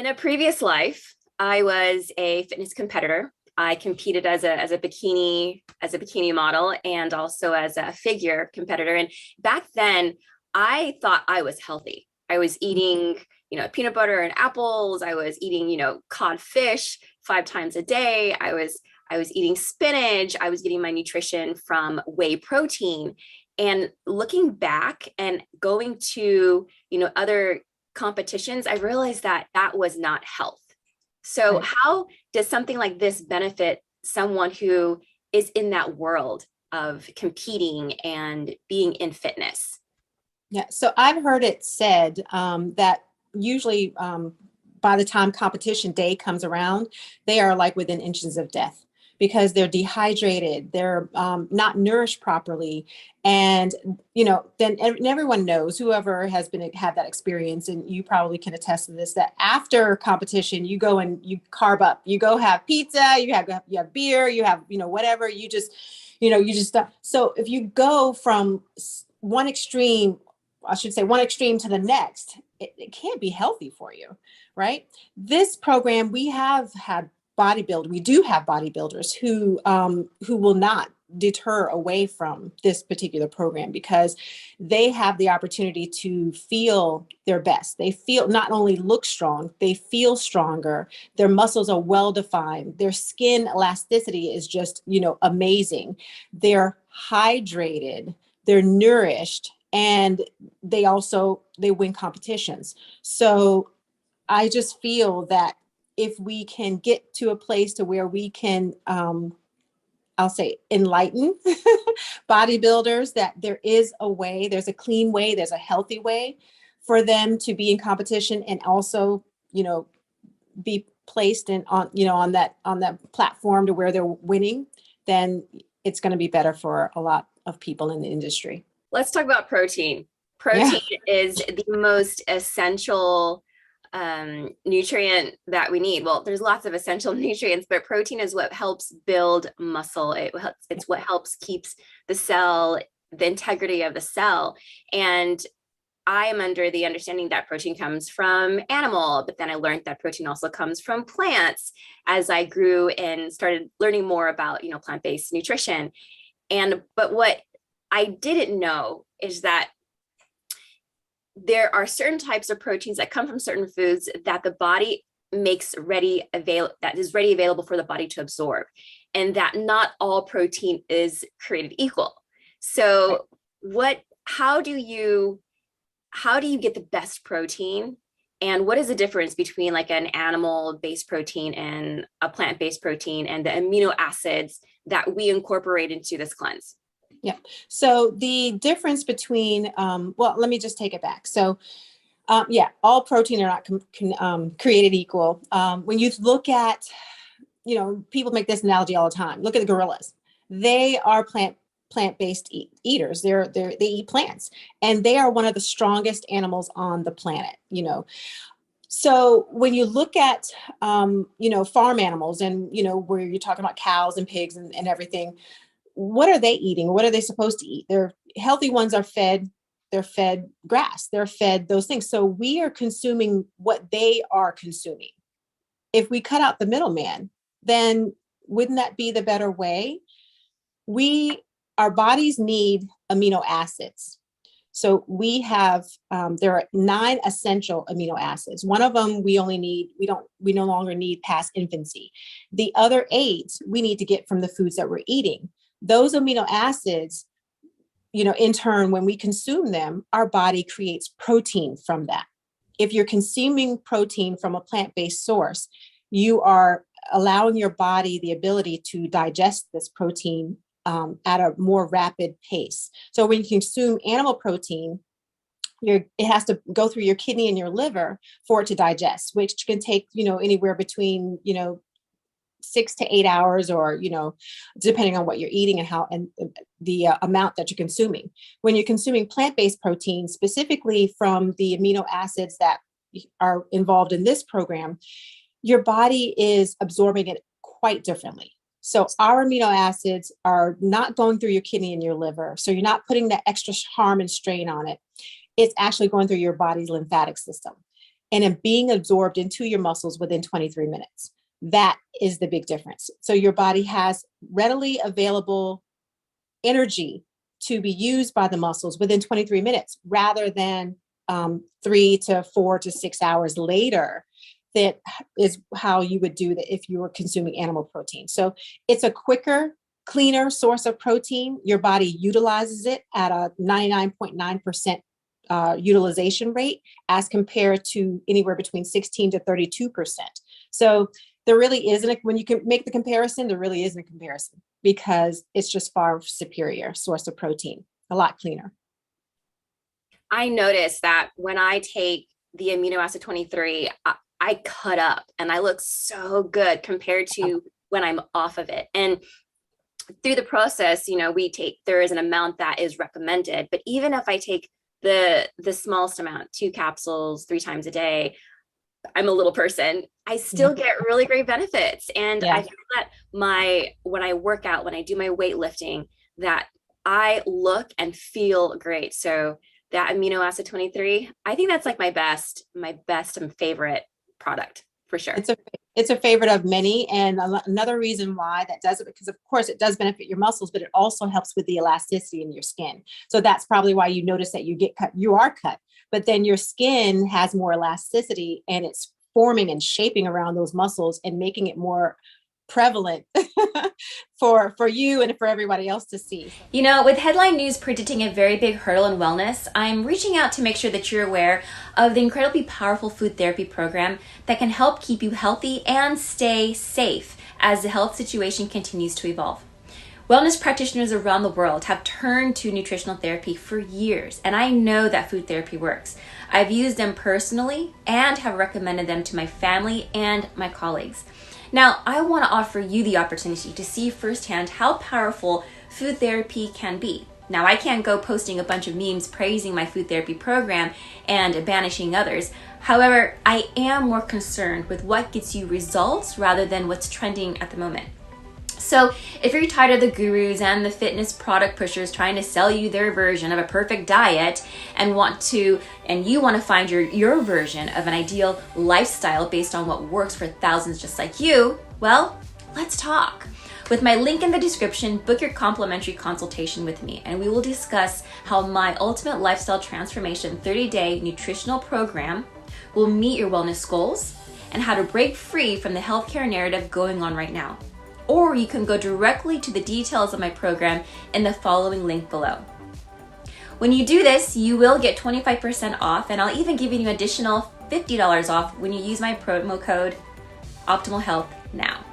In a previous life, I was a fitness competitor. I competed as a bikini model and also as a figure competitor. And back then, I thought I was healthy. I was eating, peanut butter and apples. I was eating, cod fish 5 times a day. I was eating spinach. I was getting my nutrition from whey protein. And looking back and going to, other competitions, I realized that that was not health. So Right. how does something like this benefit someone who is in that world of competing and being in fitness? Yeah. So I've heard it said that usually by the time competition day comes around, they are like within inches of death because they're dehydrated, they're not nourished properly. And, then everyone knows, whoever has been had that experience, and you probably can attest to this, that after competition, you go and you carb up, you go have pizza, you have beer, you have, whatever, you just, so if you go from one extreme, I should say one extreme to the next, it can't be healthy for you, right? This program, we have had we do have bodybuilders who will not deter away from this particular program because they have the opportunity to feel their best. They feel not only look strong, they feel stronger. Their muscles are well defined. Their skin elasticity is just, amazing. They're hydrated, they're nourished, and they win competitions. So I just feel that if we can get to a place to where we can I'll say enlighten bodybuilders that there is a way, there's a clean way, there's a healthy way for them to be in competition and also, be placed in on that platform to where they're winning, then it's going to be better for a lot of people in the industry. Let's talk about protein. Yeah. Protein is the most essential nutrient that we need. Well, there's lots of essential nutrients, but protein is what helps build muscle. It's what helps keeps the integrity of the cell. And I am under the understanding that protein comes from animal, but then I learned that protein also comes from plants as I grew and started learning more about, plant-based nutrition. But what I didn't know is that there are certain types of proteins that come from certain foods that the body makes that is ready available for the body to absorb, and that not all protein is created equal. So how do you get the best protein, and what is the difference between like an animal based protein and a plant based protein and the amino acids that we incorporate into this cleanse? Yeah. So the difference between, well, let me just take it back. So, yeah, all protein are not created equal. When you look at, people make this analogy all the time. Look at the gorillas. They are plant-based eaters. They eat plants, and they are one of the strongest animals on the planet. So when you look at, farm animals and, where you're talking about cows and pigs and everything, what are they eating? What are they supposed to eat? They're healthy ones they're fed grass, they're fed those things. So we are consuming what they are consuming. If we cut out the middleman, then wouldn't that be the better way? Our bodies need amino acids. So there are 9 essential amino acids. One of them we no longer need past infancy. The other 8 we need to get from the foods that we're eating. Those amino acids, in turn, when we consume them, our body creates protein from that. If you're consuming protein from a plant-based source, you are allowing your body the ability to digest this protein at a more rapid pace. So when you consume animal protein, it has to go through your kidney and your liver for it to digest, which can take, anywhere between, 6 to 8 hours, or, depending on what you're eating and the amount that you're consuming. When you're consuming plant-based protein, specifically from the amino acids that are involved in this program, your body is absorbing it quite differently. So our amino acids are not going through your kidney and your liver. So you're not putting that extra harm and strain on it. It's actually going through your body's lymphatic system. and being absorbed into your muscles within 23 minutes. That is the big difference. So your body has readily available energy to be used by the muscles within 23 minutes rather than 3 to 4 to 6 hours later. That is how you would do that if you were consuming animal protein. So it's a quicker, cleaner source of protein. Your body utilizes it at a 99.9% utilization rate as compared to anywhere between 16 to 32%. So there really isn't, when you can make the comparison, there really isn't a comparison because it's just far superior source of protein, a lot cleaner. I noticed that when I take the amino acid 23, I cut up and I look so good compared to when I'm off of it. And through the process, there is an amount that is recommended, but even if I take the smallest amount, 2 capsules 3 times a day, I'm a little person, I still get really great benefits. And I feel that when I work out, when I do my weightlifting, that I look and feel great. So that amino acid 23, I think that's like my best and favorite product for sure. It's a favorite of many. And another reason why that does it, because of course it does benefit your muscles, but it also helps with the elasticity in your skin. So that's probably why you notice that you get cut, you are cut, but then your skin has more elasticity and it's forming and shaping around those muscles and making it more prevalent for you and for everybody else to see. With headline news predicting a very big hurdle in wellness, I'm reaching out to make sure that you're aware of the incredibly powerful food therapy program that can help keep you healthy and stay safe as the health situation continues to evolve. Wellness practitioners around the world have turned to nutritional therapy for years, and I know that food therapy works. I've used them personally and have recommended them to my family and my colleagues. Now, I want to offer you the opportunity to see firsthand how powerful food therapy can be. Now, I can't go posting a bunch of memes praising my food therapy program and banishing others. However, I am more concerned with what gets you results rather than what's trending at the moment. So if you're tired of the gurus and the fitness product pushers trying to sell you their version of a perfect diet and you want to find your version of an ideal lifestyle based on what works for thousands just like you, well, let's talk. With my link in the description, book your complimentary consultation with me, and we will discuss how my ultimate lifestyle transformation 30-day nutritional program will meet your wellness goals and how to break free from the healthcare narrative going on right now. Or you can go directly to the details of my program in the following link below. When you do this, you will get 25% off, and I'll even give you an additional $50 off when you use my promo code Optimal Health now.